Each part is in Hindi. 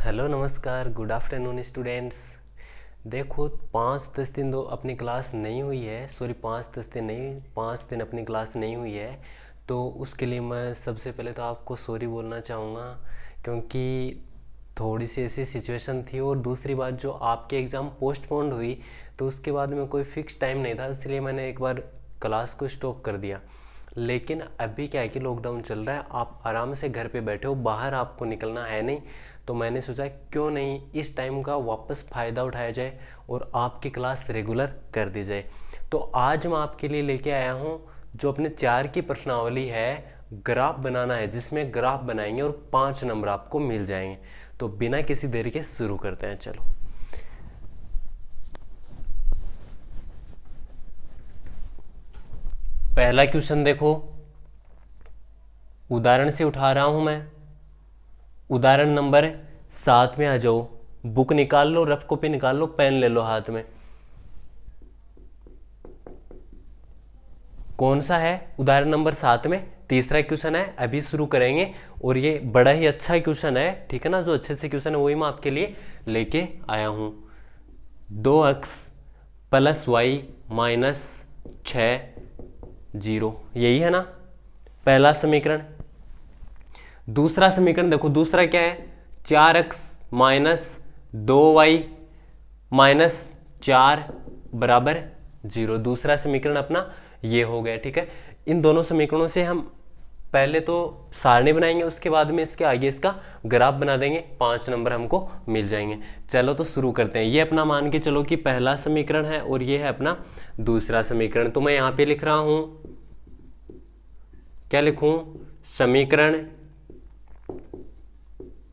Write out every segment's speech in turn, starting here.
हेलो नमस्कार, गुड आफ्टरनून स्टूडेंट्स। देखो 5-10 दिन तो अपनी क्लास नहीं हुई है, सॉरी 5-10 दिन नहीं, 5 दिन अपनी क्लास नहीं हुई है। तो उसके लिए मैं सबसे पहले तो आपको सॉरी बोलना चाहूँगा, क्योंकि थोड़ी सी ऐसी सिचुएशन थी। और दूसरी बात, जो आपके एग्ज़ाम पोस्टपोन्ड हुई तो उसके बाद में कोई फिक्स टाइम नहीं था, इसलिए मैंने एक बार क्लास को स्टॉप कर दिया। लेकिन अभी क्या है कि लॉकडाउन चल रहा है, आप आराम से घर पे बैठे हो, बाहर आपको निकलना है नहीं। तो मैंने सोचा क्यों नहीं इस टाइम का वापस फ़ायदा उठाया जाए और आपकी क्लास रेगुलर कर दी जाए। तो आज मैं आपके लिए लेके आया हूँ जो अपने 4 की प्रश्नावली है, ग्राफ बनाना है, जिसमें ग्राफ बनाएंगे और 5 नंबर आपको मिल जाएंगे। तो बिना किसी देरी के शुरू करते हैं, चलो। पहला क्वेश्चन देखो, उदाहरण से उठा रहा हूं मैं। उदाहरण नंबर 7 में आ जाओ। बुक निकाल लो, रफ कॉपी निकाल लो, पेन ले लो हाथ में। कौन सा है? उदाहरण नंबर 7 में तीसरा क्वेश्चन है, अभी शुरू करेंगे। और ये बड़ा ही अच्छा क्वेश्चन है, ठीक है ना। जो अच्छे से क्वेश्चन है वही मैं आपके लिए लेके आया हूं। 2x + y - 6 0, यही है ना पहला समीकरण। दूसरा समीकरण देखो, दूसरा क्या है? 4x - 2y - 4 बराबर 0। दूसरा समीकरण अपना ये हो गया, ठीक है। इन दोनों समीकरणों से हम पहले तो सारणी बनाएंगे, उसके बाद में इसके आगे इसका ग्राफ बना देंगे, 5 नंबर हमको मिल जाएंगे। चलो तो शुरू करते हैं। ये अपना मान के चलो कि पहला समीकरण है और ये है अपना दूसरा समीकरण। तो मैं यहाँ पे लिख रहा हूं, क्या लिखूं? समीकरण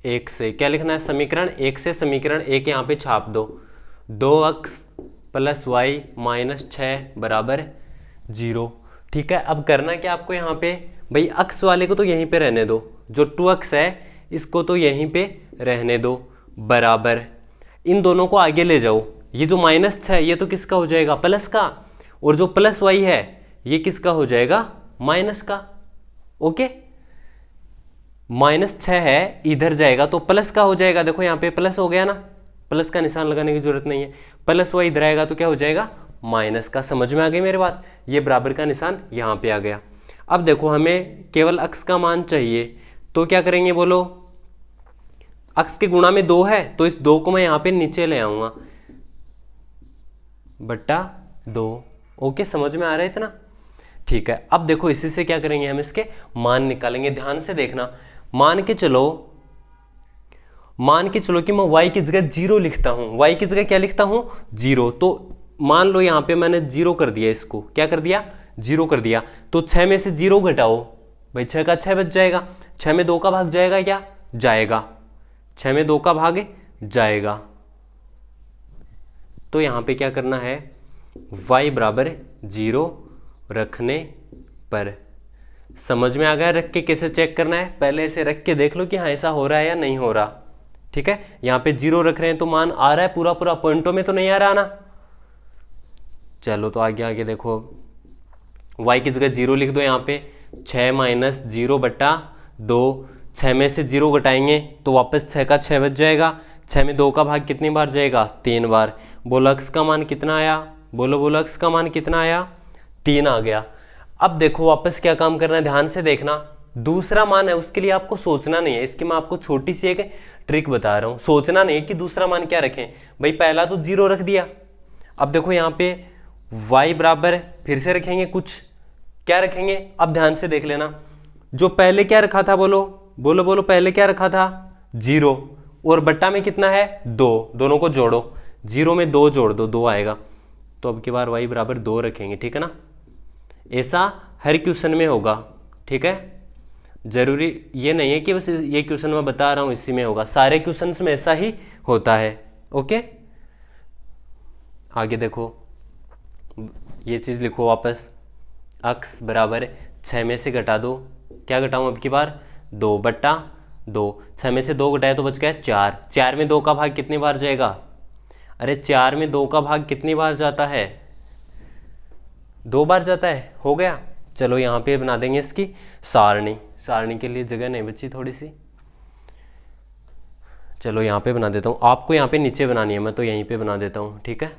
1 से। क्या लिखना है? समीकरण 1 से समीकरण 1 यहाँ पे छाप दो। 2x + y - 6 बराबर 0, ठीक है। अब करना क्या आपको यहाँ पे? भाई अक्स वाले को तो यहीं पे रहने दो, जो 2x है इसको तो यहीं पे रहने दो, बराबर। इन दोनों को आगे ले जाओ। ये जो -6 ये तो किसका हो जाएगा? प्लस का। और जो +y है ये किसका हो जाएगा? माइनस का। ओके, -6 है, इधर जाएगा तो प्लस का हो जाएगा। देखो यहाँ पे प्लस हो गया ना, प्लस का निशान लगाने की जरूरत नहीं है। +y इधर आएगा तो क्या हो जाएगा? माइनस का। समझ में आ गई मेरी बात? ये बराबर का निशान यहाँ पे आ गया। अब देखो हमें केवल अक्स का मान चाहिए, तो क्या करेंगे बोलो? अक्स के गुणा में 2 है तो इस 2 को मैं यहाँ पे नीचे ले आऊंगा, बट्टा 2। ओके, समझ में आ रहा है इतना? ठीक है। अब देखो इसी से क्या करेंगे, हम इसके मान निकालेंगे। ध्यान से देखना। मान के चलो कि मैं y की जगह 0 लिखता हूं। y की जगह क्या लिखता हूं? 0। तो मान लो यहां पे मैंने 0 कर दिया, इसको क्या कर दिया? 0 कर दिया। तो 6 में से 0 घटाओ, भाई 6 का 6 बच जाएगा। 6 में 2 का भाग जाएगा क्या? जाएगा। 6 में 2 का भाग जाएगा। तो यहां पे क्या करना है? y बराबर 0 रखने पर। समझ में आ गया? रख के कैसे चेक करना है? पहले ऐसे रख के देख लो कि हाँ ऐसा हो रहा है या नहीं हो रहा, ठीक है। यहां पे 0 रख रहे हैं तो मान आ रहा है पूरा पूरा, पॉइंटों में तो नहीं आ रहा ना। चलो तो आगे आगे देखो, y की जगह 0 लिख दो यहाँ पे। 6 - 0 बट्टा 2। 6 में से 0 घटाएंगे तो वापस 6 का 6 बच जाएगा। 6 में 2 का भाग कितनी बार जाएगा? 3 बार। बोलो अक्स का मान कितना आया? बोलो अक्स का मान कितना आया? 3 आ गया। अब देखो वापस क्या काम करना है, ध्यान से देखना। दूसरा मान है, उसके लिए आपको सोचना नहीं है। इसकी मैं आपको छोटी सी एक ट्रिक बता रहा हूं। सोचना नहीं है कि दूसरा मान क्या रखें। भाई पहला तो 0 रख दिया। अब देखो यहाँ पे y बराबर फिर से रखेंगे कुछ, क्या रखेंगे? अब ध्यान से देख लेना। जो पहले क्या रखा था? बोलो पहले क्या रखा था? 0। और बट्टा में कितना है? 2। दोनों को जोड़ो, 0 में 2 जोड़ दो, 2 आएगा। तो अब की बार y बराबर 2 रखेंगे, ठीक है ना। ऐसा हर क्वेश्चन में होगा, ठीक है। जरूरी ये नहीं है कि बस ये क्वेश्चन मैं बता रहा हूं इसी में होगा, सारे क्वेश्चंस में ऐसा ही होता है। ओके, आगे देखो, ये चीज लिखो वापस। अक्स बराबर 6 में से घटा दो, क्या घटाऊं अब की बार? 2 बट्टा 2। 6 में से 2 घटाए तो बच गया 4। 4 में 2 का भाग कितनी बार जाएगा? अरे 4 में 2 का भाग कितनी बार जाता है? 2 बार जाता है। हो गया। चलो यहाँ पे बना देंगे इसकी सारणी। सारणी के लिए जगह नहीं बची थोड़ी सी। चलो यहाँ पे बना देता हूँ, आपको यहाँ पे नीचे बनानी है, मैं तो यहीं पे बना देता हूँ, ठीक है।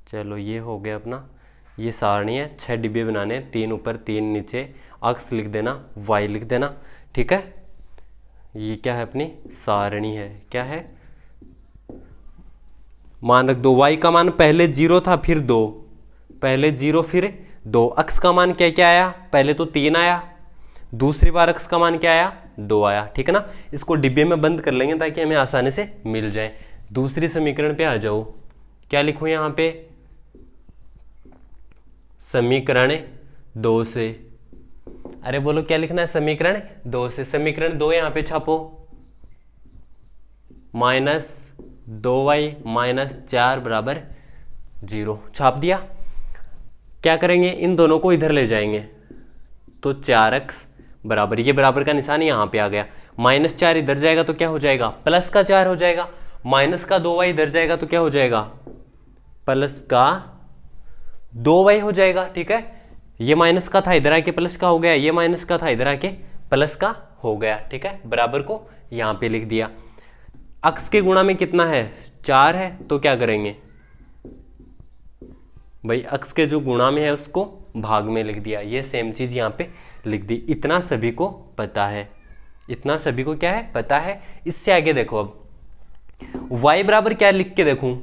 चलो ये हो गया अपना, ये सारणी है, 6 डिब्बे बनाने, 3 ऊपर 3 नीचे, अक्स लिख देना, वाई लिख देना, ठीक है। ये क्या है, अपनी सारणी है, क्या है, मान रख दो। वाई का मान पहले 0 था, फिर 2, पहले 0 फिर 2। अक्स का मान क्या क्या आया, पहले तो 3 आया, दूसरी बार अक्स का मान क्या आया, 2 आया, ठीक है ना। इसको डिब्बे में बंद कर लेंगे ताकि हमें आसानी से मिल जाए। दूसरी समीकरण पे आ जाओ, क्या लिखूं यहाँ पे, समीकरण 2 से, अरे बोलो क्या लिखना है, समीकरण 2 से। समीकरण 2 यहाँ पे छापो, -2y -4 बराबर 0, छाप दिया। क्या करेंगे, इन दोनों को इधर ले जाएंगे, तो 4x बराबर, ये बराबर का निशान यहाँ पे आ गया, -4 इधर जाएगा तो क्या हो जाएगा, प्लस का 4 हो जाएगा, माइनस का 2y इधर जाएगा तो क्या हो जाएगा, प्लस का 2y हो जाएगा, ठीक है। ये माइनस का था, इधर आके प्लस का हो गया, ये माइनस का था, इधर आके प्लस का हो गया, ठीक है। बराबर को यहाँ पे लिख दिया। अक्स के गुणा में कितना है, 4 है, तो क्या करेंगे भाई, अक्स के जो गुणा में है उसको भाग में लिख दिया, ये सेम चीज यहाँ पे लिख दी। इतना सभी को पता है, इतना सभी को क्या है, पता है। इससे आगे देखो, अब y बराबर क्या लिख के देखूं,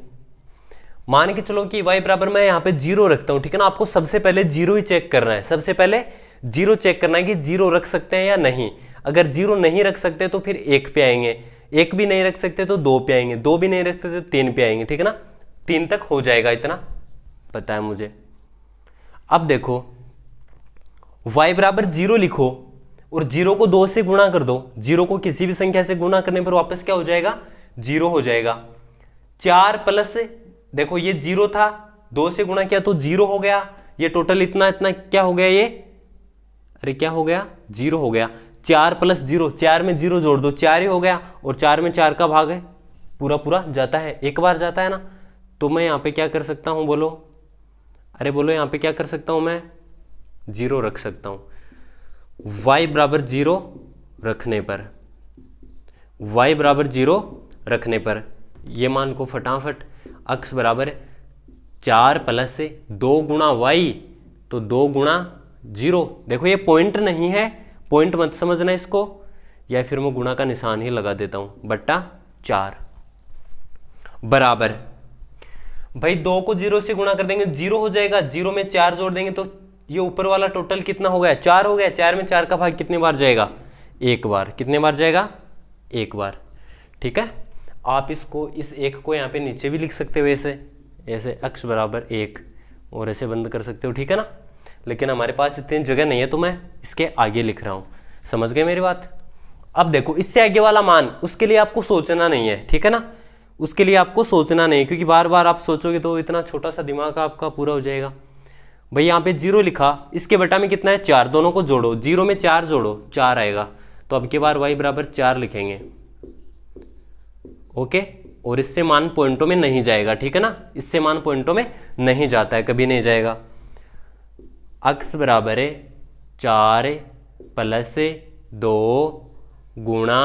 मान के चलो कि y बराबर मैं यहाँ पे 0 रखता हूं, ठीक है ना। आपको सबसे पहले 0 ही चेक करना है, सबसे पहले 0 चेक करना है कि 0 रख सकते हैं या नहीं। अगर 0 नहीं रख सकते तो फिर 1 पे आएंगे, 1 भी नहीं रख सकते तो 2 पे आएंगे, 2 भी नहीं रख सकते तो 3 पे आएंगे, ठीक है ना। 3 तक हो जाएगा, इतना पता है मुझे। अब देखो y बराबर 0 लिखो और 0 को 2 से गुणा कर दो, 0 को किसी भी संख्या से गुणा करने पर वापस क्या हो जाएगा, 0 हो जाएगा। 4 प्लस, देखो ये 0 था, 2 से गुणा किया तो 0 हो गया, ये टोटल इतना इतना क्या हो गया, ये अरे क्या हो गया, 0 हो गया। 4 प्लस 0, 4 में 0 जोड़ दो, 4 ही हो गया, और 4 में 4 का भाग है, पूरा पूरा जाता है, एक बार जाता है ना। तो मैं यहाँ पे क्या कर सकता हूँ, बोलो, अरे बोलो यहाँ पे क्या कर सकता हूँ मैं, 0 रख सकता हूँ। y बराबर 0 रखने पर, y बराबर 0 रखने पर ये मान को फटाफट, अक्स बराबर 4 प्लस 2 गुणा y, तो 2 गुणा 0, देखो ये पॉइंट नहीं है, पॉइंट मत समझना इसको, या फिर मैं गुणा का निशान ही लगा देता हूं, बट्टा 4 बराबर, भाई 2 को 0 से गुणा कर देंगे 0 हो जाएगा, 0 में 4 जोड़ देंगे तो ये ऊपर वाला टोटल कितना हो गया, 4 हो गया। 4 में 4 का भाग कितने बार जाएगा, 1 बार, कितने बार जाएगा, 1 बार, ठीक है। आप इसको, इस 1 को यहाँ पे नीचे भी लिख सकते हो, ऐसे ऐसे अक्स बराबर 1, और ऐसे बंद कर सकते हो, ठीक है ना। लेकिन हमारे पास इतनी जगह नहीं है तो मैं इसके आगे लिख रहा हूँ, समझ गए मेरी बात। अब देखो इससे आगे वाला मान, उसके लिए आपको सोचना नहीं है, ठीक है ना, उसके लिए आपको सोचना नहीं, क्योंकि बार बार आप सोचोगे तो इतना छोटा सा दिमाग आपका पूरा हो जाएगा। भाई यहाँ पे 0 लिखा, इसके बटा में कितना है, 4, दोनों को जोड़ो, 0 में 4 जोड़ो, 4 आएगा, तो अब की बार y बराबर 4 लिखेंगे, ओके। और इससे मान पॉइंटों में नहीं जाएगा, ठीक है ना, इससे मान पॉइंटों में नहीं जाता है, कभी नहीं जाएगा। अक्स बराबर है 4 प्लस 2 गुणा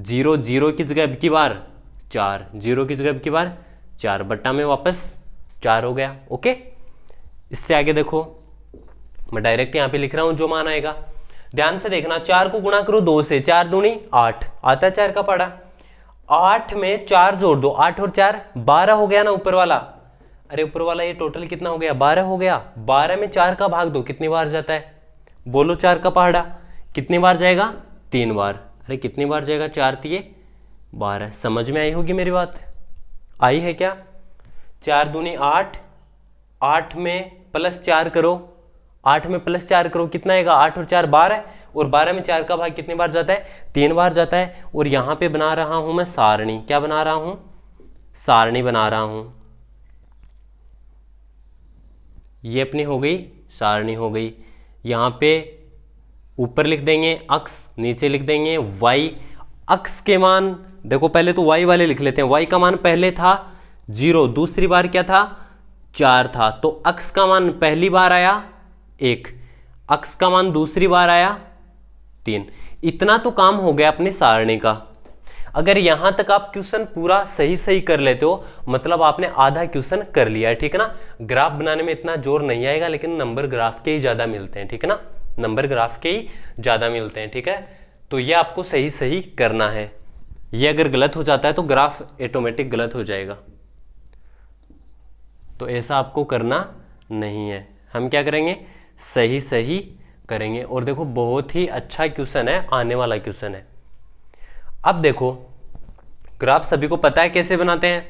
0, 0 की जगह अब की बार 4, 0 की जगह अब की बार 4, बट्टा में वापस 4 हो गया, ओके। इससे आगे देखो, मैं डायरेक्ट यहां पे लिख रहा हूं जो मान आएगा, ध्यान से देखना। 4 को गुणा करो 2 से, 4 दूनी 8, आता है 4 का पड़ा, 8 में 4 जोड़ दो, 8 और 4 12 हो गया ना ऊपर वाला, अरे ऊपर वाला ये टोटल कितना हो गया, 12 हो गया। 12 में 4 का भाग दो, कितनी बार जाता है, बोलो, 4 का पहाड़ा कितनी बार जाएगा, 3 बार, अरे कितनी बार जाएगा, 4 3 12। समझ में आई होगी मेरी बात, आई है क्या। 4 दूनी 8, 8 में प्लस 4 करो, 8 में प्लस 4 करो, कितना आएगा, 8 और 4 12, और 12 में 4 का भाग कितनी बार जाता है, 3 बार जाता है। और यहां पे बना रहा हूं मैं सारणी, क्या बना रहा हूं, सारणी बना रहा हूं, ये अपनी हो गई सारणी, हो गई। यहां पे ऊपर लिख देंगे अक्स, नीचे लिख देंगे y। अक्स के मान देखो, पहले तो y वाले लिख लेते हैं, y का मान पहले था 0, दूसरी बार क्या था, 4 था, तो अक्स का मान पहली बार आया 1, अक्स का मान दूसरी बार आया 3। इतना तो काम हो गया अपनी सारणी का। अगर यहां तक आप क्वेश्चन पूरा सही सही कर लेते हो मतलब आपने आधा क्वेश्चन कर लिया है, ठीक है ना। ग्राफ बनाने में इतना जोर नहीं आएगा, लेकिन नंबर ग्राफ के ही ज्यादा मिलते हैं, ठीक है ना, नंबर ग्राफ के ही ज्यादा मिलते हैं, ठीक है। तो ये आपको सही सही करना है, ये अगर गलत हो जाता है तो ग्राफ ऑटोमेटिक गलत हो जाएगा, तो ऐसा आपको करना नहीं है। हम क्या करेंगे, सही सही करेंगे। और देखो बहुत ही अच्छा क्वेश्चन है, आने वाला क्वेश्चन है। अब देखो ग्राफ सभी को पता है कैसे बनाते हैं,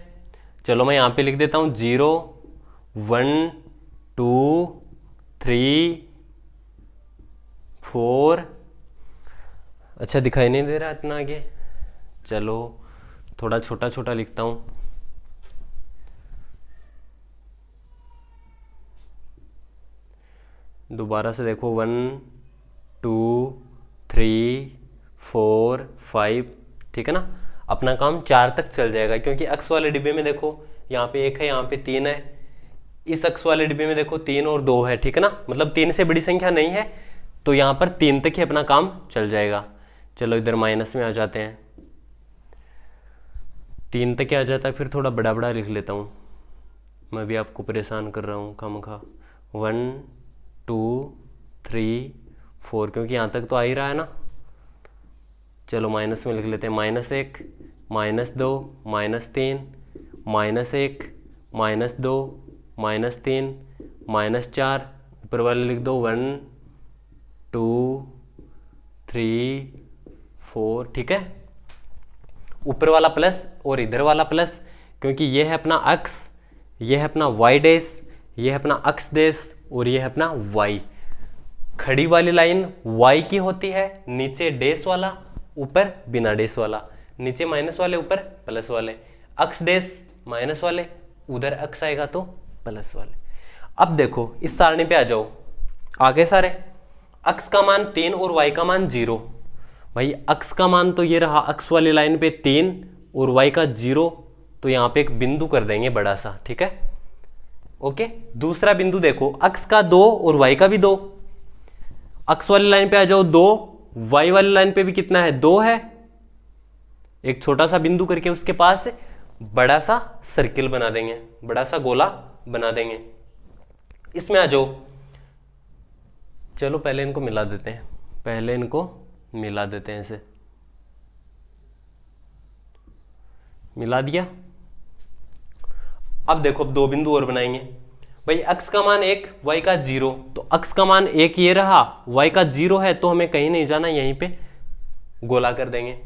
चलो मैं यहां पे लिख देता हूं 0 1 2 3 4। अच्छा दिखाई नहीं दे रहा इतना आगे, चलो थोड़ा छोटा छोटा लिखता हूं। दोबारा से देखो 1 2 3 4 5, ठीक है ना। अपना काम 4 तक चल जाएगा, क्योंकि अक्स वाले डिब्बे में देखो यहाँ पे 1 है, यहाँ पे 3 है। इस अक्स वाले डिब्बे में देखो 3 और 2 है, ठीक है ना, मतलब 3 से बड़ी संख्या नहीं है, तो यहाँ पर 3 तक ही अपना काम चल जाएगा। चलो इधर माइनस में आ जाते हैं, 3 तक ही आ जाता है, फिर थोड़ा बड़ा बड़ा लिख लेता हूँ, मैं भी आपको परेशान कर रहा हूँ खामखा। 1 2 3 4, क्योंकि यहाँ तक तो आ ही रहा है ना। चलो माइनस में लिख लेते हैं, -1 -2 -3 -1 -2 -3 -4, ऊपर वाले लिख दो 1 2 3 4, ठीक है। ऊपर वाला प्लस और इधर वाला प्लस, क्योंकि ये है अपना अक्स, ये है अपना वाई डैश, ये है अपना अक्स डैश और ये है अपना वाई। खड़ी वाली लाइन वाई की होती है, नीचे डैश वाला ऊपर बिना डैश वाला, नीचे माइनस वाले ऊपर प्लस वाले, अक्स डैश माइनस वाले, उधर अक्स आएगा तो प्लस वाले। अब देखो इस सारणी पे आ जाओ, आगे सारे अक्स का मान 3 और वाई का मान 0। भाई अक्स का मान तो ये रहा अक्स वाली लाइन पे 3 और वाई का 0, तो यहां पे एक बिंदु कर देंगे बड़ा सा, ठीक है, ओके। दूसरा बिंदु देखो अक्स का 2 और वाई का भी 2, अक्स वाली लाइन पे आ जाओ 2, वाई वाली लाइन पे भी कितना है 2 है। एक छोटा सा बिंदु करके उसके पास बड़ा सा सर्किल बना देंगे, बड़ा सा गोला बना देंगे। इसमें आ जाओ, चलो पहले इनको मिला देते हैं, पहले इनको मिला देते हैं, इसे मिला दिया। अब देखो अब 2 बिंदु और बनाएंगे। भाई अक्स का मान 1 वाई का 0, तो अक्स का मान 1 ये रहा, वाई का 0 है, तो हमें कहीं नहीं जाना, यहीं पे गोला कर देंगे।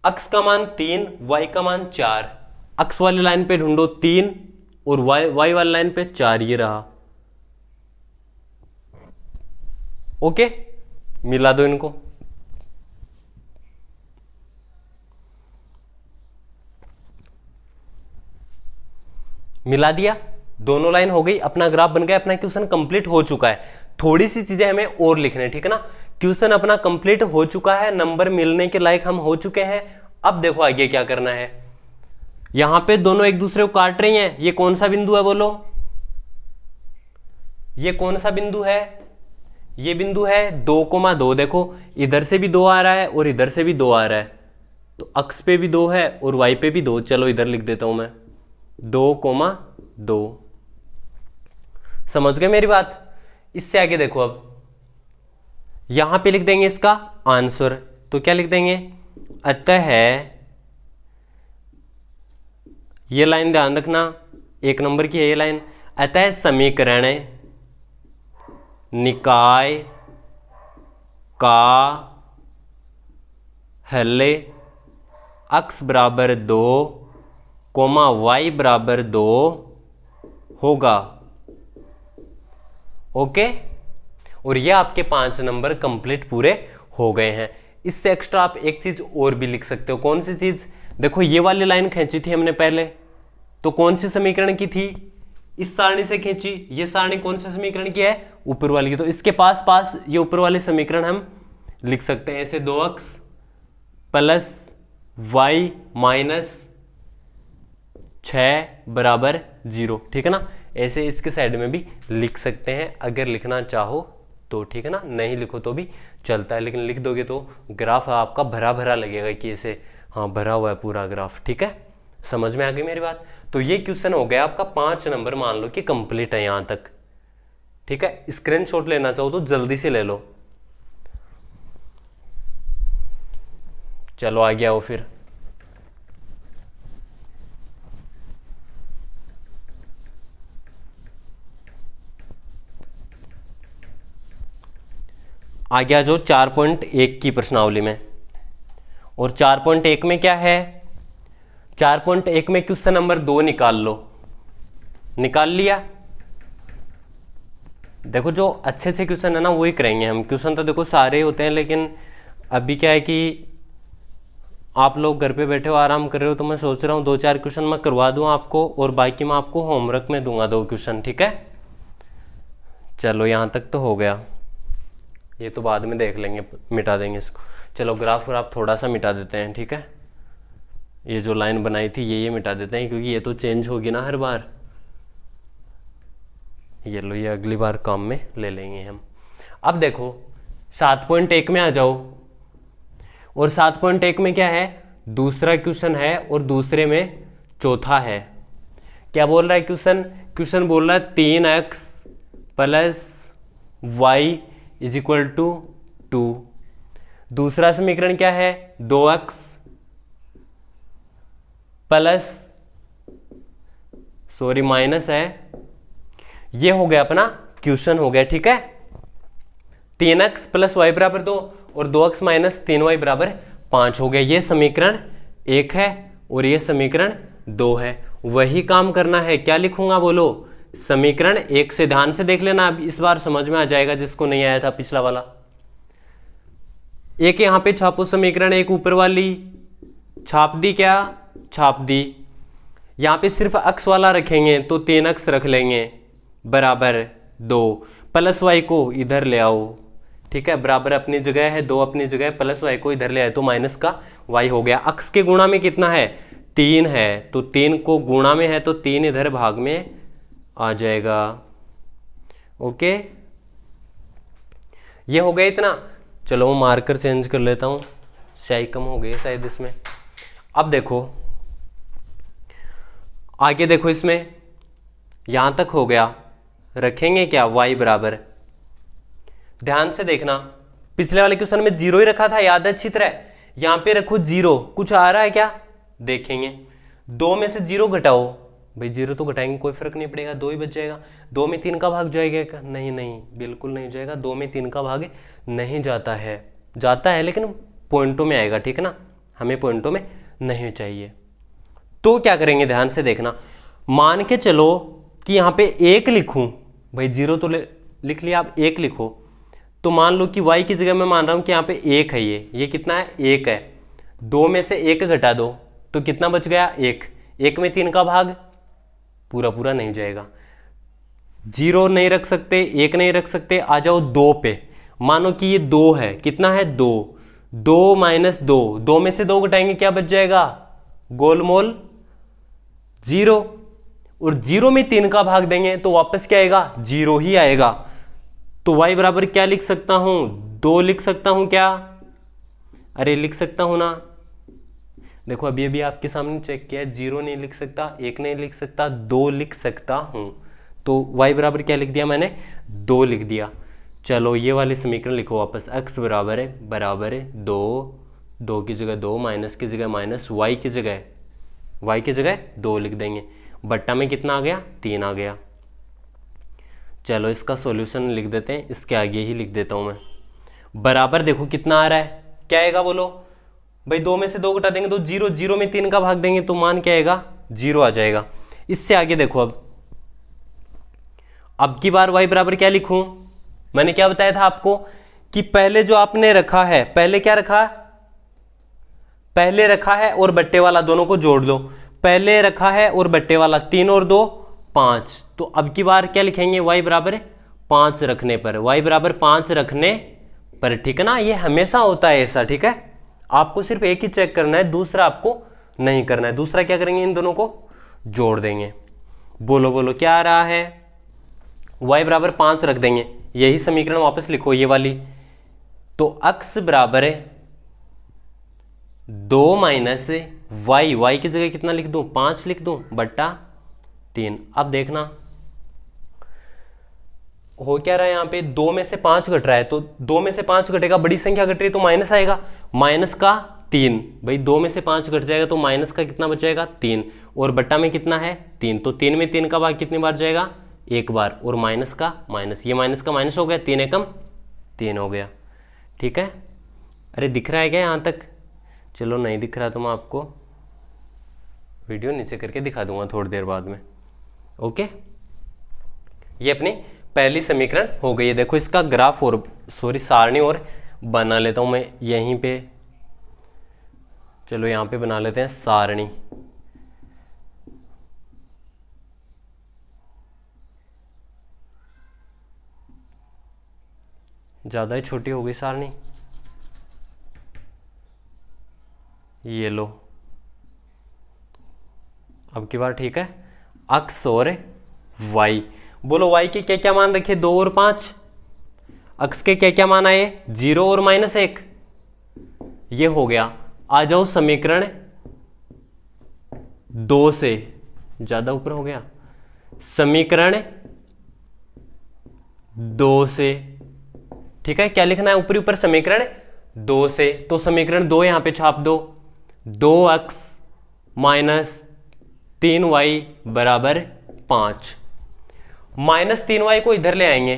अक्स का मान 3 वाई का मान 4, अक्स वाली लाइन पे ढूंढो 3 और वाई वाली लाइन पे 4, ये रहा, ओके। मिला दो इनको, मिला दिया, दोनों लाइन हो गई, अपना ग्राफ बन गया, अपना क्वेश्चन कंप्लीट हो चुका है। थोड़ी सी चीजें हमें और लिखने, ठीक है ना। क्वेश्चन अपना कंप्लीट हो चुका है, नंबर मिलने के लायक हम हो चुके हैं। अब देखो आगे क्या करना है। यहां पे दोनों एक दूसरे को काट रही हैं, ये कौन सा बिंदु है बोलो, ये कौन सा बिंदु है, ये बिंदु है 2,2। देखो इधर से भी 2 आ रहा है और इधर से भी 2 आ रहा है, तो अक्स पे भी 2 है और वाई पे भी 2। चलो इधर लिख देता हूं मैं 2,2। समझ गए मेरी बात। इससे आगे देखो, अब यहां पे लिख देंगे इसका आंसर, तो क्या लिख देंगे, अतः ये लाइन ध्यान रखना, 1 नंबर की है ये लाइन। अतः समीकरण निकाय का हल x बराबर 2, y बराबर 2 होगा, ओके। और ये आपके 5 नंबर कंप्लीट पूरे हो गए हैं। इससे एक्स्ट्रा आप एक चीज और भी लिख सकते हो। कौन सी चीज, देखो ये वाली लाइन खींची थी हमने पहले, तो कौन सी समीकरण की थी, इस सारणी से खींची। ये सारणी कौन से समीकरण की है, ऊपर वाली की, तो इसके पास पास ये ऊपर वाले समीकरण हम लिख सकते हैं ऐसे, 2x प्लस वाई माइनस 6 बराबर 0, ठीक है ना। ऐसे इसके साइड में भी लिख सकते हैं अगर लिखना चाहो तो ठीक है ना, नहीं लिखो तो भी चलता है, लेकिन लिख दोगे तो ग्राफ आपका भरा भरा लगेगा कि ऐसे हाँ भरा हुआ है पूरा ग्राफ। ठीक है, समझ में आ गई मेरी बात। तो ये क्वेश्चन हो गया आपका 5 नंबर, मान लो कि कंप्लीट है यहां तक। ठीक है, स्क्रीनशॉट लेना चाहो तो जल्दी से ले लो। चलो आ गया हो फिर। आ गया जो 4.1 की प्रश्नावली में। और 4.1 में क्या है, 4.1 में क्वेश्चन नंबर 2 निकाल लो। निकाल लिया। देखो जो अच्छे अच्छे क्वेश्चन है ना वही करेंगे हम। क्वेश्चन तो देखो सारे होते हैं, लेकिन अभी क्या है कि आप लोग घर पे बैठे हो आराम कर रहे हो, तो मैं सोच रहा हूँ 2-4 क्वेश्चन मैं करवा दूँ आपको, और बाकी मैं आपको होमवर्क में दूंगा 2 क्वेश्चन। ठीक है, चलो यहाँ तक तो हो गया। ये तो बाद में देख लेंगे, मिटा देंगे इसको। चलो ग्राफ थोड़ा सा मिटा देते हैं। ठीक है, ये जो लाइन बनाई थी ये मिटा देते हैं, क्योंकि ये तो चेंज होगी ना हर बार। ये लो, ये अगली बार काम में ले लेंगे हम। अब देखो 7.1 में आ जाओ। और 7.1 में क्या है, दूसरा क्वेश्चन है और दूसरे में चौथा है। क्या बोल रहा है क्वेश्चन, क्वेश्चन बोल रहा है 3x + y = 2। दूसरा समीकरण क्या है, 2x प्लस माइनस है। ये हो गया अपना क्वेश्चन हो गया। ठीक है, 3x + y = 2 और 2x - 3y = 5 हो गया। ये समीकरण 1 है और ये समीकरण 2 है। वही काम करना है। क्या लिखूंगा बोलो, समीकरण 1 से। ध्यान से देख लेना, अब इस बार समझ में आ जाएगा जिसको नहीं आया था पिछला वाला। एक यहां पे छापो समीकरण, एक ऊपर वाली छाप दी। क्या छाप दी, यहां पे सिर्फ अक्स वाला रखेंगे तो 3x रख लेंगे बराबर 2, प्लस y को इधर ले आओ। ठीक है, बराबर अपनी जगह है, 2 अपनी जगह, प्लस y को इधर ले आए तो माइनस का y हो गया। अक्स के गुणा में कितना है, 3 है, तो 3 को गुणा में है तो 3 इधर भाग में आ जाएगा। ओके, ये हो गया इतना। चलो मैं मार्कर चेंज कर लेता हूं, स्याही कम हो गई शायद इसमें। अब देखो आगे, देखो इसमें यहां तक हो गया। रखेंगे क्या, y बराबर, ध्यान से देखना, पिछले वाले क्वेश्चन में 0 ही रखा था, याद है अच्छी तरह। यहां पे रखो 0, कुछ आ रहा है क्या, देखेंगे। 2 में से 0 घटाओ, भाई 0 तो घटाएंगे कोई फर्क नहीं पड़ेगा, 2 ही बच जाएगा। 2 में 3 का भाग जाएगा क्या, नहीं नहीं बिल्कुल नहीं जाएगा। 2 में 3 का भाग नहीं जाता है, जाता है लेकिन पॉइंटों में आएगा। ठीक है ना, हमें पॉइंटों में नहीं चाहिए। तो क्या करेंगे, ध्यान से देखना। मान के चलो कि यहां पे 1 लिखूं, भाई 0 तो लिख लिया, आप 1 लिखो। तो मान लो कि y की जगह मैं मान रहा हूं कि यहाँ पे 1 है, ये कितना है, 1 है। 2 में से 1 घटा दो तो कितना बच गया, 1। 1 में 3 का भाग पूरा पूरा नहीं जाएगा। 0 नहीं रख सकते, 1 नहीं रख सकते, आ जाओ 2 पे। मानो कि ये 2 है, कितना है, 2। 2 - 2, 2 में से 2 घटाएंगे क्या बच जाएगा, गोलमोल 0। और 0 में 3 का भाग देंगे तो वापस क्या आएगा, 0 ही आएगा। तो y बराबर क्या लिख सकता हूं, 2 लिख सकता हूं क्या, अरे लिख सकता हूं ना। देखो अभी अभी आपके सामने चेक किया, 0 नहीं लिख सकता, 1 नहीं लिख सकता, 2 लिख सकता हूं। तो y बराबर क्या लिख दिया मैंने, 2 लिख दिया। चलो ये वाले समीकरण लिखो वापस, x बराबर है 2, 2 की जगह 2, माइनस की जगह माइनस, y की जगह 2 लिख देंगे। बट्टा में कितना आ गया, 3 आ गया। चलो इसका सॉल्यूशन लिख देते हैं, इसके आगे ही लिख देता हूं मैं। बराबर देखो कितना आ रहा है, क्या आएगा बोलो, भाई 2 में से 2 घटा देंगे तो 0, 0 में 3 का भाग देंगे तो मान क्या आएगा, 0 आ जाएगा। इससे आगे देखो, अब की बार y बराबर क्या लिखूं, मैंने क्या बताया था आपको कि पहले जो आपने रखा है, पहले क्या रखा, पहले रखा है और बट्टे वाला दोनों को जोड़ लो। पहले रखा है और बट्टे वाला, 3 और 2 5। तो अब की बार क्या लिखेंगे, y बराबर 5 रखने पर, y बराबर 5 रखने पर। ठीक है ना, ये हमेशा होता है ऐसा। ठीक है, आपको सिर्फ एक ही चेक करना है, दूसरा आपको नहीं करना है। दूसरा क्या करेंगे, इन दोनों को जोड़ देंगे। बोलो बोलो क्या आ रहा है, y बराबर 5 रख देंगे, यही समीकरण वापस लिखो ये वाली। तो x बराबर है 2 माइनस y की जगह कितना लिख दूं, 5 लिख दूं बट्टा 3। अब देखना हो क्या रहा है, यहाँ पे 2 में से 5 घट रहा है, तो 2 में से 5 घटेगा, बड़ी संख्या घट रही है तो माइनस आएगा, माइनस का 3। भाई 2 में से 5 घट जाएगा तो माइनस का कितना बचेगा 3, और बट्टा में कितना है 3, तो 3 में 3 का भाग कितनी बार जाएगा, एक बार, और माइनस का माइनस, ये माइनस का माइनस हो गया, 3 एकम 3 हो गया। ठीक है, अरे दिख रहा है क्या यहाँ तक? चलो नहीं दिख रहा तो मैं आपको वीडियो नीचे करके दिखा दूंगा थोड़ी देर बाद में। ओके, ये अपनी पहली समीकरण हो गई है। देखो इसका ग्राफ और सारणी और बना लेता हूं मैं यहीं पे। चलो यहां पे बना लेते हैं सारणी। ज्यादा ही छोटी हो गई सारणी, ये लो अब की बार। ठीक है, x और y, बोलो y के क्या क्या मान रखे, 2 और 5। x के क्या क्या मान आए, 0 और -1। ये हो गया। आ जाओ समीकरण 2 से, ज्यादा ऊपर हो गया, समीकरण 2 से। ठीक है, क्या लिखना है ऊपरी ऊपर, समीकरण 2 से। तो समीकरण 2 यहां पे छाप दो, 2x माइनस 3y बराबर 5। -3y को इधर ले आएंगे,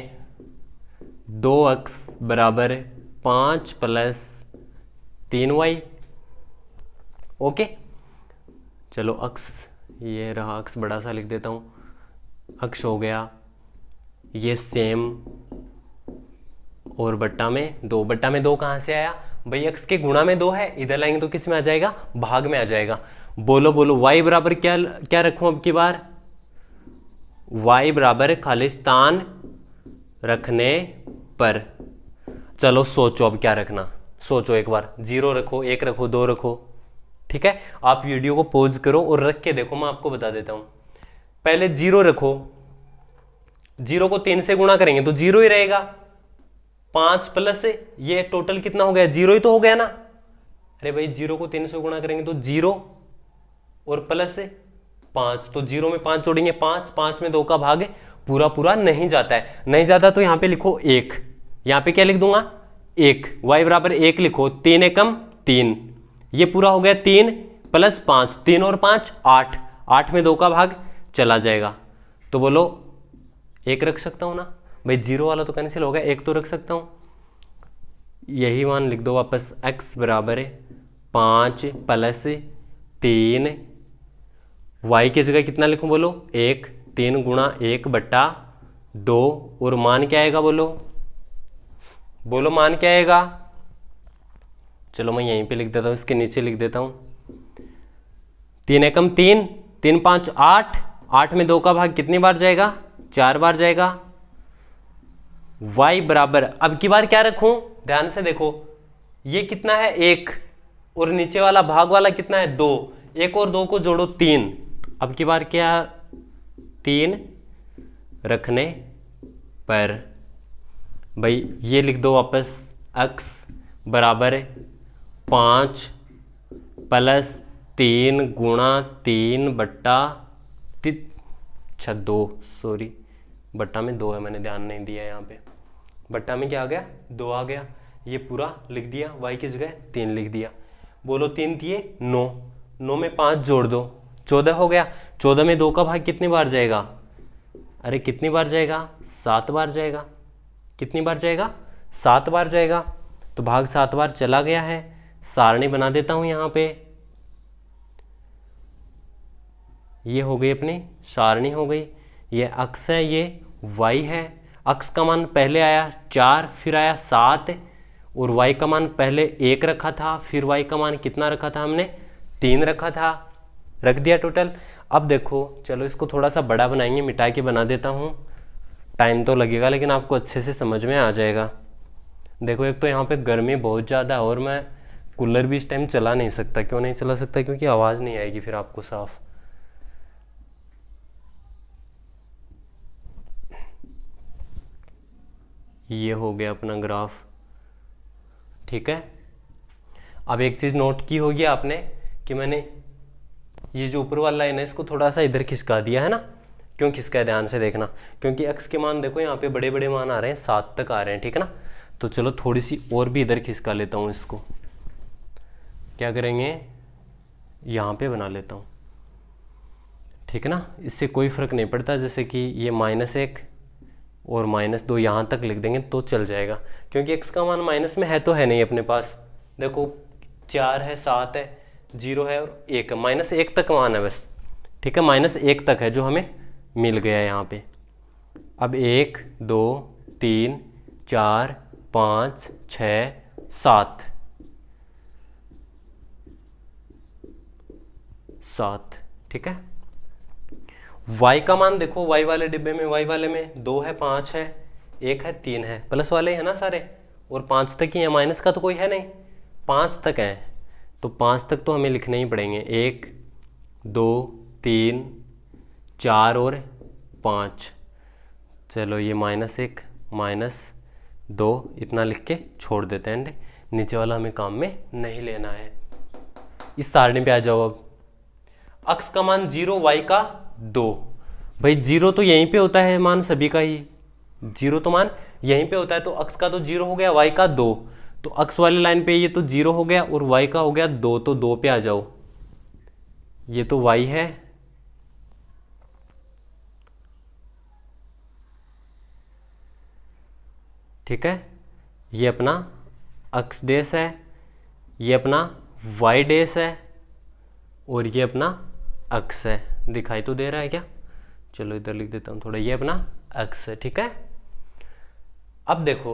2x बराबर 5 प्लस 3y। ओके, चलो x, ये रहा x, बड़ा सा लिख देता हूं, x हो गया ये सेम, और बट्टा में 2। बट्टा में 2 कहां से आया भाई, x के गुणा में 2 है, इधर लाएंगे तो किस में आ जाएगा, भाग में आ जाएगा। बोलो बोलो y बराबर क्या क्या रखूं अब की बार, y बराबर खाली स्थान रखने पर। चलो सोचो अब क्या रखना, सोचो एक बार, 0 रखो, 1 रखो, 2 रखो। ठीक है, आप वीडियो को पॉज करो और रख के देखो, मैं आपको बता देता हूं। पहले 0 रखो, 0 को 3 से गुणा करेंगे तो 0 ही रहेगा, 5 प्लस ये टोटल कितना हो गया, 0 ही तो हो गया ना। अरे भाई 0 को 3 से गुणा करेंगे तो 0 और प्लस 5, तो 0 में 5 जोड़ेंगे 5, 5 में 2 का भाग पूरा पूरा नहीं जाता है, नहीं जाता तो यहां पे लिखो 1, यहां पे क्या लिख दूंगा 1, y बराबर 1 लिखो, 3 एकम 3, ये पूरा हो गया 3 प्लस 5, 3 और 5 8, 8 में 2 का भाग चला जाएगा, तो बोलो 1 रख सकता हूं ना भाई, 0 वाला तो कैंसिल हो गया, 1 तो रख सकता हूं, यही मान लिख दो वापस, x बराबर 5 प्लस 3, y की जगह कितना लिखूं बोलो 1, 3 गुणा 1 बट्टा 2, और मान क्या आएगा बोलो, बोलो मान क्या आएगा। चलो मैं यहीं पे लिख देता हूं, इसके नीचे लिख देता हूं, 3 एकम 3, 3 5 8, 8 में 2 का भाग कितनी बार जाएगा, 4 बार जाएगा। y बराबर अब की बार क्या रखूं, ध्यान से देखो, ये कितना है 1, और नीचे वाला भाग वाला कितना है 2, 1 और 2 को जोड़ो 3, अब की बार क्या 3 रखने पर। भाई ये लिख दो वापस, x बराबर 5 प्लस 3 गुणा 3 बट्टा 2, सॉरी बट्टा में 2 है, मैंने ध्यान नहीं दिया यहाँ पे, बट्टा में क्या आ गया 2 आ गया, ये पूरा लिख दिया, y की जगह 3 लिख दिया। बोलो 3 दिए 9, 9 में 5 जोड़ दो 14 हो गया, 14 में 2 का भाग कितनी बार जाएगा, अरे कितनी बार जाएगा 7 बार जाएगा, कितनी बार जाएगा 7 बार जाएगा, तो भाग 7 बार चला गया है। सारणी बना देता हूं यहां पे, ये हो गई अपनी सारणी हो गई, ये x है ये y है, x का मान पहले आया 4 फिर आया 7, और y का मान पहले 1 रखा था, फिर y का मान कितना रखा था हमने 3 रखा था, रख दिया टोटल। अब देखो चलो इसको थोड़ा सा बड़ा बनाएंगे, मिटा के बना देता हूँ, टाइम तो लगेगा लेकिन आपको अच्छे से समझ में आ जाएगा। देखो एक तो यहाँ पे गर्मी बहुत ज़्यादा है और मैं कूलर भी इस टाइम चला नहीं सकता, क्यों नहीं चला सकता, क्योंकि आवाज़ नहीं आएगी फिर आपको साफ। ये हो गया अपना ग्राफ, ठीक है। अब एक चीज़ नोट की होगी आपने कि मैंने ये जो ऊपर वाला लाइन है इसको थोड़ा सा इधर खिसका दिया है ना। क्यों खिसका है ध्यान से देखना, क्योंकि x के मान देखो यहाँ पे बड़े बड़े मान आ रहे हैं, 7 तक आ रहे हैं, ठीक है ना। तो चलो थोड़ी सी और भी इधर खिसका लेता हूँ इसको। क्या करेंगे, यहाँ पे बना लेता हूँ, ठीक है ना। इससे कोई फ़र्क नहीं पड़ता, जैसे कि ये -1 और -2 यहाँ तक लिख देंगे तो चल जाएगा, क्योंकि x का मान माइनस में है तो है नहीं अपने पास। देखो 4 है, 7 है, 0 है और 1 है, -1 तक मान है बस, ठीक है। -1 तक है जो हमें मिल गया यहाँ पे। अब 1 2 3 4 5 6 7 7, ठीक है। y का मान देखो, y वाले डिब्बे में, y वाले में 2 है, 5 है, 1 है, 3 है, प्लस वाले है ना सारे, और 5 तक ही है, माइनस का तो कोई है नहीं, 5 तक है। तो 5 तक तो हमें लिखने ही पड़ेंगे, 1 2 3 4 और 5। चलो ये -1 -2 इतना लिख के छोड़ देते हैं, नीचे वाला हमें काम में नहीं लेना है। इस सारणी पे आ जाओ। अब x का मान 0, y का 2। भाई 0 तो यहीं पे होता है मान सभी का ही, 0 तो मान यहीं पे होता है, तो x का तो 0 हो गया, y का 2। तो x वाली लाइन पे ये तो 0 हो गया और y का हो गया 2, तो 2 पे आ जाओ। ये तो y है, ठीक है। ये अपना x डैश है, ये अपना y डैश है और ये अपना x है। दिखाई तो दे रहा है क्या? चलो इधर लिख देता हूँ थोड़ा, ये अपना x है, ठीक है। अब देखो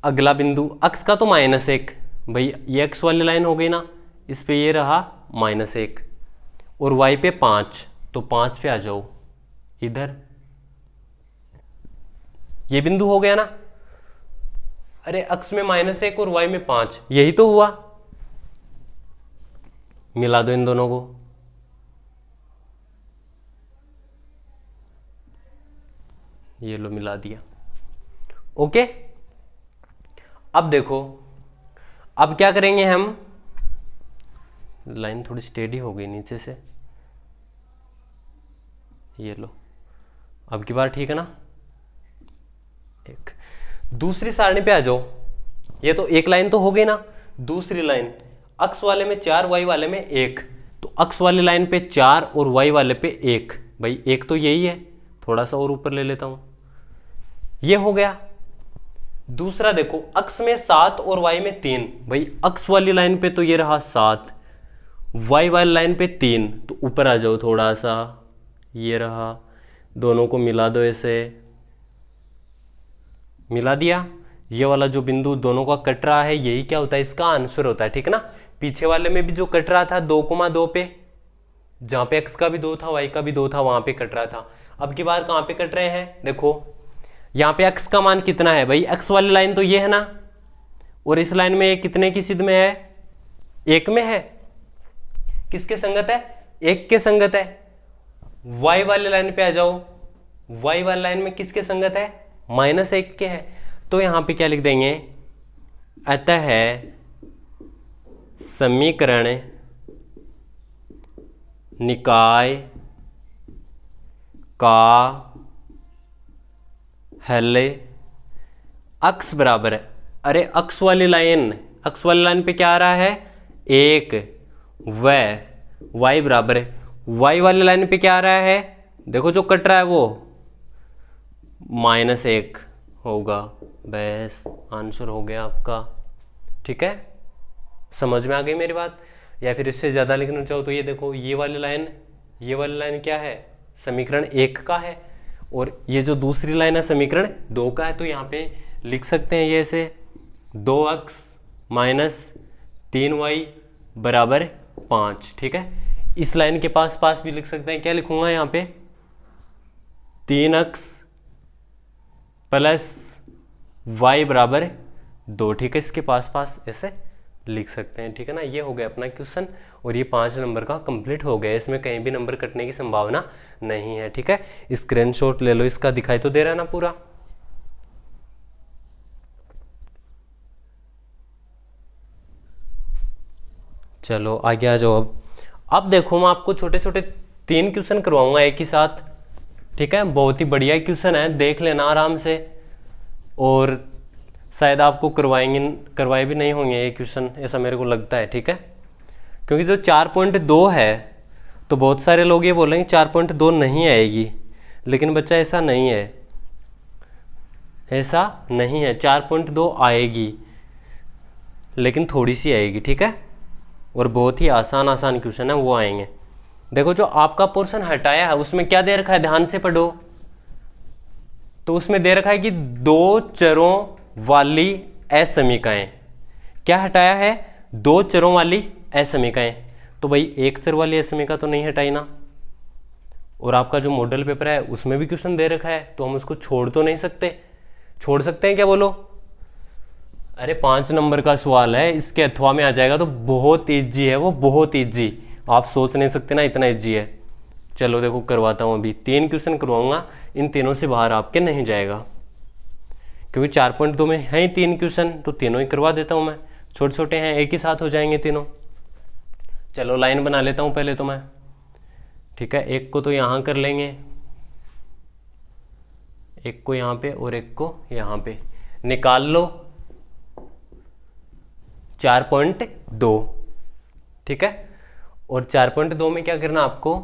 अगला बिंदु, x का तो -1, भाई ये x वाली लाइन हो गई ना, इस पे ये रहा -1 और y पे 5, तो 5 पे आ जाओ इधर, ये बिंदु हो गया ना। अरे x में -1 और y में 5, यही तो हुआ, मिला दो इन दोनों को। ये लो मिला दिया, ओके। अब देखो, अब क्या करेंगे हम, लाइन थोड़ी स्टेडी हो गई नीचे से, ये लो, अब की बार ठीक है ना। एक दूसरी सारणी पे आ जाओ। ये तो एक लाइन तो हो गई ना, दूसरी लाइन x वाले में 4, y वाले में 1, तो x वाली लाइन पे 4 और y वाले पे 1, भाई 1 तो यही है, थोड़ा सा और ऊपर ले लेता हूं, ये हो गया। दूसरा देखो x में 7 और y में 3, भाई x वाली लाइन पे तो ये रहा 7, y वाली लाइन पे 3, तो ऊपर आ जाओ थोड़ा सा, ये रहा, दोनों को मिला दो, ऐसे मिला दिया। ये वाला जो बिंदु दोनों का कट रहा है, यही क्या होता है, इसका आंसर होता है, ठीक है ना। पीछे वाले में भी जो कट रहा था 2,2 पे, जहां पे x का भी 2 था, y का भी 2 था, वहां पे कट रहा था। अब की बार कहां पे कट रहे हैं, देखो यहां पे x का मान कितना है, भाई x वाली लाइन तो ये है ना, और इस लाइन में कितने की सिद्ध में है, 1 में है, किसके संगत है, 1 के संगत है। y वाली लाइन पे आ जाओ, y वाली लाइन में किसके संगत है, -1 के है। तो यहां पे क्या लिख देंगे, अतः समीकरण निकाय का हल x बराबर है, अरे x वाली लाइन पे क्या आ रहा है, 1, व y बराबर है, y वाली लाइन पे क्या आ रहा है, देखो जो कट रहा है वो -1 होगा, बस आंसर हो गया आपका, ठीक है। समझ में आ गई मेरी बात। या फिर इससे ज़्यादा लिखना चाहो तो ये देखो, ये वाली लाइन क्या है, समीकरण 1 का है, और ये जो दूसरी लाइन है समीकरण 2 का है। तो यहाँ पे लिख सकते हैं ये ऐसे, 2x - 3y बराबर 5, ठीक है। इस लाइन के पास भी लिख सकते हैं, क्या लिखूंगा यहाँ पे, 3x + y बराबर 2, ठीक है। इसके पास ऐसे लिख सकते हैं, ठीक है ना। ये हो गया अपना क्वेश्चन, और ये 5 नंबर का कंप्लीट हो गया, इसमें कहीं भी नंबर कटने की संभावना नहीं है, ठीक है। स्क्रीनशॉट ले लो इसका, दिखाई तो दे रहा है ना पूरा। चलो आगे आ जाओ। अब देखो मैं आपको छोटे छोटे 3 क्वेश्चन करवाऊंगा एक ही साथ, ठीक है। बहुत ही बढ़िया क्वेश्चन है, देख लेना आराम से, और शायद आपको करवाए भी नहीं होंगे ये क्वेश्चन, ऐसा मेरे को लगता है, ठीक है। क्योंकि जो 4.2 है तो बहुत सारे लोग ये बोलेंगे 4.2 नहीं आएगी, लेकिन बच्चा ऐसा नहीं है, ऐसा नहीं है। 4.2 आएगी, लेकिन थोड़ी सी आएगी, ठीक है। और बहुत ही आसान क्वेश्चन है वो आएंगे। देखो जो आपका पोर्शन हटाया है उसमें क्या दे रखा है, ध्यान से पढ़ो। तो उसमें दे रखा है कि 2 चरों वाली असमीकाएं। क्या हटाया है, 2 चरों वाली असमीकाएं। तो भाई 1 चर वाली असमीका तो नहीं हटाई ना। और आपका जो मॉडल पेपर है उसमें भी क्वेश्चन दे रखा है, तो हम उसको छोड़ तो नहीं सकते। छोड़ सकते हैं क्या, बोलो? अरे 5 नंबर का सवाल है, इसके अथवा में आ जाएगा, तो बहुत ईजी है वो, बहुत ईजी। आप सोच नहीं सकते ना, इतना ईजी है। चलो देखो करवाता हूँ, अभी 3 क्वेश्चन करवाऊंगा, इन तीनों से बाहर आपके नहीं जाएगा, क्योंकि 4.2 में है ही 3 क्वेश्चन, तो तीनों ही करवा देता हूँ मैं। छोटे छोटे हैं, एक ही साथ हो जाएंगे तीनों। चलो लाइन बना लेता हूँ पहले तो मैं, ठीक है। एक को तो यहाँ कर लेंगे, एक को यहाँ पे और एक को यहाँ पे। निकाल लो 4.2, ठीक है। और 4.2 में क्या करना आपको,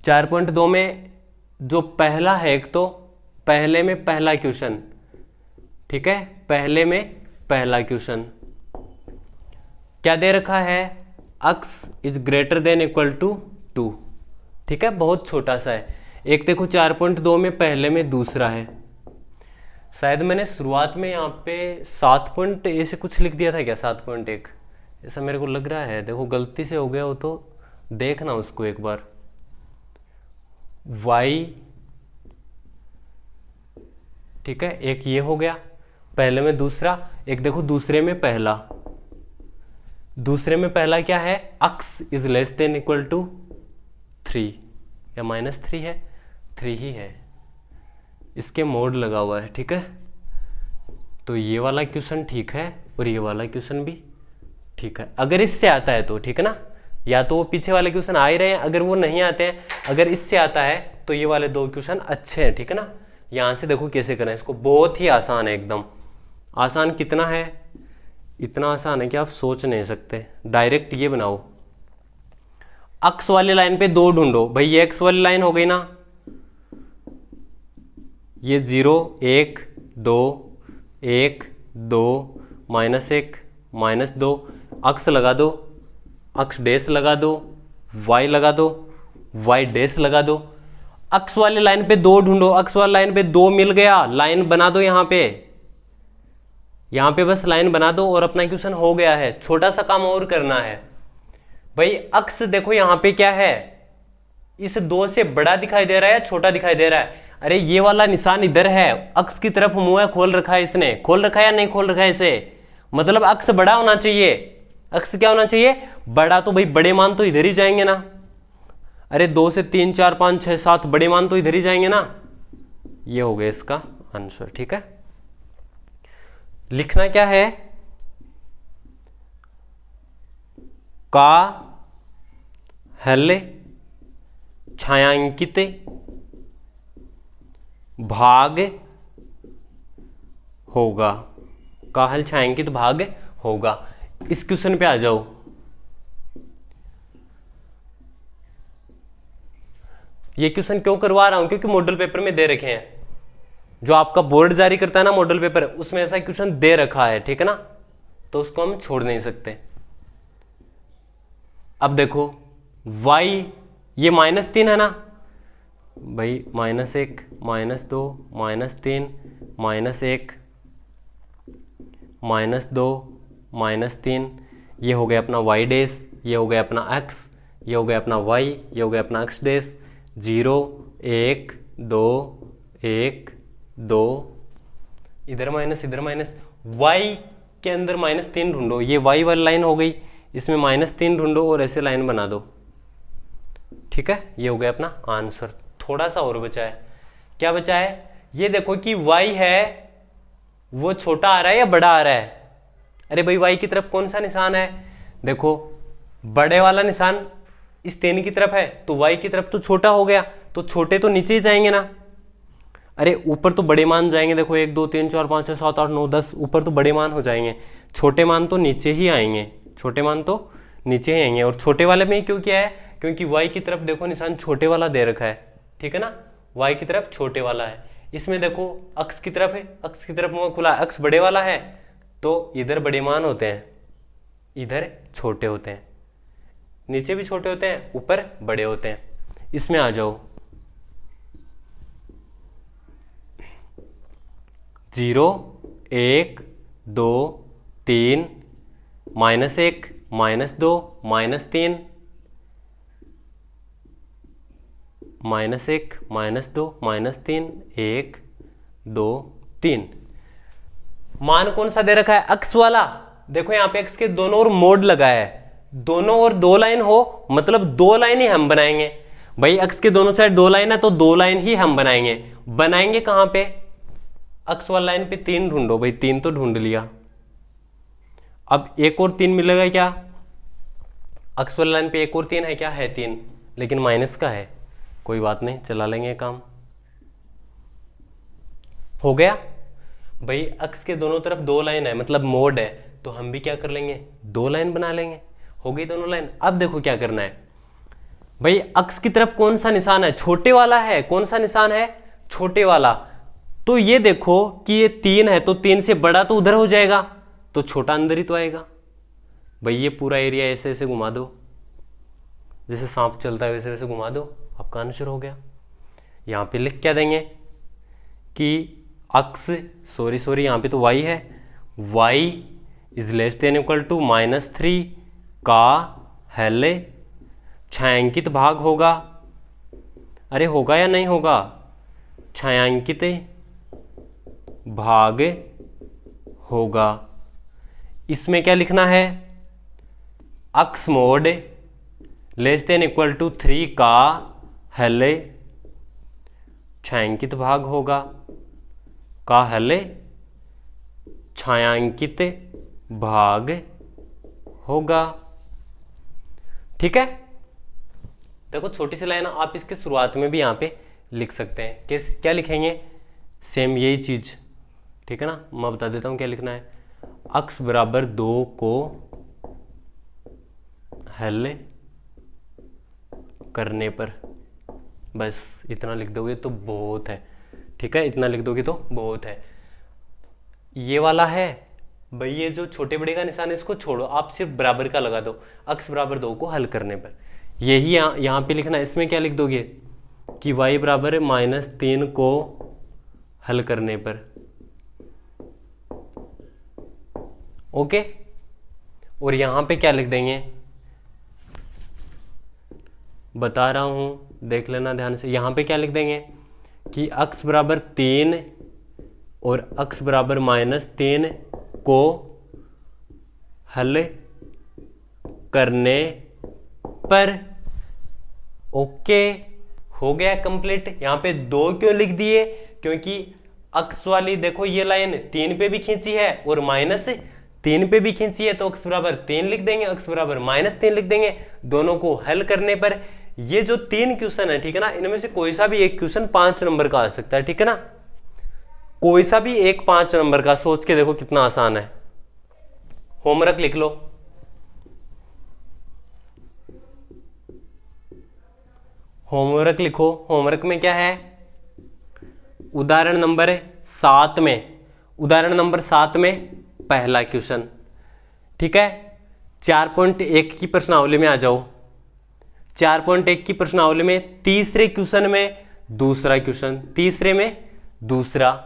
4.2 में जो पहला है, एक तो पहले में पहला क्वेश्चन, ठीक है। पहले में पहला क्वेश्चन क्या दे रखा है, x is greater than equal to 2, ठीक है। बहुत छोटा सा है। एक देखो 4.2 में पहले में दूसरा है, शायद मैंने शुरुआत में यहाँ पे 7. ऐसे कुछ लिख दिया था क्या, 7.1 ऐसा मेरे को लग रहा है। देखो गलती से हो गया हो तो देखना उसको एक बार। y, ठीक है, एक ये हो गया पहले में दूसरा, एक देखो दूसरे में पहला। दूसरे में पहला क्या है, x is less than equal to 3 या -3 है, 3 ही है, इसके मोड लगा हुआ है, ठीक है। तो ये वाला क्वेश्चन ठीक है और ये वाला क्वेश्चन भी ठीक है, अगर इससे आता है तो, ठीक है ना। या तो वो पीछे वाले क्वेश्चन आ ही रहे हैं, अगर वो नहीं आते हैं, अगर इससे आता है तो ये वाले 2 क्वेश्चन अच्छे हैं, ठीक है ना। यहां से देखो कैसे करें इसको, बहुत ही आसान है, एकदम आसान। कितना है, इतना आसान है कि आप सोच नहीं सकते। डायरेक्ट ये बनाओ, x वाली लाइन पे 2 ढूंढो। भाई ये x वाली लाइन हो गई ना, ये 0 1 2 1 2 -1 -2, अक्स लगा दो, अक्स डैश लगा दो, y लगा दो, y डैश लगा दो। अक्स वाली लाइन पे 2 ढूंढो, अक्स वाली लाइन पे 2 मिल गया, लाइन बना दो यहाँ पे बस लाइन बना दो और अपना क्वेश्चन हो गया है। छोटा सा काम और करना है भाई। अक्स देखो यहाँ पे क्या है, इस 2 से बड़ा दिखाई दे रहा है, छोटा दिखाई दे रहा है। अरे ये वाला निशान इधर है, अक्स की तरफ मुंह है, खोल रखा है इसने, खोल रखा है या नहीं खोल रखा है इसे, मतलब अक्स बड़ा होना चाहिए। अक्स क्या होना चाहिए, बड़ा। तो भाई बड़े मान तो इधर ही जाएंगे ना। अरे 2 से 3 4 5 6 7 बड़े मान तो इधर ही जाएंगे ना। ये हो गया इसका आंसर, ठीक है। लिखना क्या है, का हल छायांकित भाग होगा, का हल छायांकित भाग होगा। इस क्वेश्चन पे आ जाओ। ये क्वेश्चन क्यों करवा रहा हूं, क्योंकि मॉडल पेपर में दे रखे हैं। जो आपका बोर्ड जारी करता है ना मॉडल पेपर, उसमें ऐसा क्वेश्चन दे रखा है, ठीक है ना, तो उसको हम छोड़ नहीं सकते। अब देखो y ये -3 है ना भाई, -1 -2 -3 -1 -2 -3, ये हो गया अपना y डैश, ये हो गया अपना x, ये हो गया अपना y, ये हो गया अपना x डैश। 0 1 2 1 2, इधर माइनस इधर माइनस, y के अंदर -3 ढूंढो, ये y वाली लाइन हो गई, इसमें -3 ढूंढो और ऐसे लाइन बना दो, ठीक है। ये हो गया अपना आंसर। थोड़ा सा और बचा है, क्या बचा है, ये देखो कि y है वो छोटा आ रहा है या बड़ा आ रहा है, अरे भाई y की तरफ कौन सा निशान है, देखो बड़े वाला निशान इस 3 की तरफ है, तो y की तरफ तो छोटा हो गया, तो छोटे तो नीचे ही जाएंगे ना। अरे ऊपर तो बड़े मान जाएंगे, देखो 1 2 3 4 5 6 7 8 9 10, ऊपर तो बड़े मान हो जाएंगे, छोटे मान तो नीचे ही आएंगे, छोटे मान तो नीचे ही आएंगे। और छोटे वाले में क्यों किया है, क्योंकि y की तरफ देखो निशान छोटे वाला दे रखा है, ठीक है ना, y की तरफ छोटे वाला है। इसमें देखो अक्स की तरफ है, अक्स की तरफ मुंह खुला है, अक्स बड़े वाला है, तो इधर बड़े मान होते हैं, इधर छोटे होते हैं, नीचे भी छोटे होते हैं, ऊपर बड़े होते हैं। इसमें आ जाओ 0 1 2 3 -1 -2 -3 -1 -2 -3 1 2 3। मान कौन सा दे रखा है, अक्स वाला। देखो यहाँ पे अक्स के दोनों ओर मोड लगा है, दोनों ओर 2 लाइन हो मतलब 2 लाइन ही हम बनाएंगे। भाई अक्स के दोनों साइड 2 लाइन है तो 2 लाइन ही हम बनाएंगे। बनाएंगे कहां पे, अक्स वाली लाइन पे 3 ढूंढो। भाई 3 तो ढूंढ लिया, अब एक और 3 मिलेगा क्या, अक्स वाली लाइन पे एक और 3 है क्या, है 3, लेकिन माइनस का है, कोई बात नहीं, चला लेंगे काम। हो गया भाई, अक्स के दोनों तरफ 2 लाइन है मतलब मोड है, तो हम भी क्या कर लेंगे, 2 लाइन बना लेंगे। हो गई दोनों लाइन। अब देखो क्या करना है भाई, अक्स की तरफ कौन सा निशान है, छोटे वाला है। कौन सा निशान है, छोटे वाला। तो ये देखो कि ये 3 है, तो 3 से बड़ा तो उधर हो जाएगा, तो छोटा अंदर ही तो आएगा। भाई ये पूरा एरिया ऐसे ऐसे घुमा दो, जैसे सांप चलता है वैसे वैसे घुमा दो, आपका आंसर हो गया। यहां पे लिख क्या देंगे कि अक्स सॉरी यहां पे तो y है, y is less than equal to -3 का हेले छायांकित भाग होगा। अरे होगा या नहीं होगा, छायांकित भाग होगा। इसमें क्या लिखना है, x mod less than equal to 3 का हेले छायांकित भाग होगा, का हेले छायांकित भाग होगा। ठीक है, देखो छोटी सी लाइन आप इसके शुरुआत में भी यहां पे लिख सकते हैं। क्या लिखेंगे, सेम यही चीज, ठीक है ना। मैं बता देता हूं क्या लिखना है, अक्स बराबर 2 को हल करने पर, बस इतना लिख दोगे तो बहुत है। ठीक है, इतना लिख दोगे तो बहुत है। ये वाला है भाई, ये जो छोटे बड़े का निशान है इसको छोड़ो, आप सिर्फ बराबर का लगा दो, अक्स बराबर 2 को हल करने पर। यही यहाँ पे लिखना है। इसमें क्या लिख दोगे कि y बराबर -3 को हल करने पर। ओके, और यहां पे क्या लिख देंगे बता रहा हूं, देख लेना ध्यान से। यहां पे क्या लिख देंगे कि अक्स बराबर 3 और अक्स बराबर -3 को हल करने पर। ओके, हो गया कंप्लीट। यहां पे 2 क्यों लिख दिए, क्योंकि अक्स वाली देखो ये लाइन 3 पे भी खींची है और -3 पे भी खींची है, तो अक्स बराबर 3 लिख देंगे, अक्स बराबर -3 लिख देंगे, दोनों को हल करने पर। ये जो 3 क्वेश्चन है, ठीक है ना, इनमें से कोई सा भी एक क्वेश्चन 5 नंबर का आ सकता है। ठीक है ना, कोई सा भी एक 5 नंबर का। सोच के देखो कितना आसान है। होमवर्क लिख लो, होमवर्क लिखो। होमवर्क में क्या है, उदाहरण नंबर 7 में, उदाहरण नंबर 7 में पहला क्वेश्चन। ठीक है, 4.1 की प्रश्नावली में आ जाओ। 4.1 की प्रश्नावली में तीसरे क्वेश्चन में दूसरा क्वेश्चन, तीसरे में दूसरा।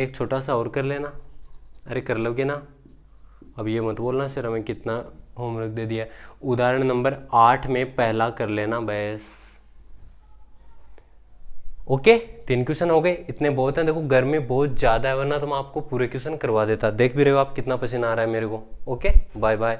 एक छोटा सा और कर लेना। अरे कर लोगे ना, अब ये मत बोलना सर हमें कितना होमवर्क दे दिया। उदाहरण नंबर 8 में पहला कर लेना बस। ओके, 3 क्वेश्चन हो गए, इतने बहुत हैं। देखो गर्मी बहुत ज्यादा है, वरना तो मैं आपको पूरे क्वेश्चन करवा देता। देख भी रहे हो आप कितना पसीना आ रहा है मेरे को। Okay, bye bye.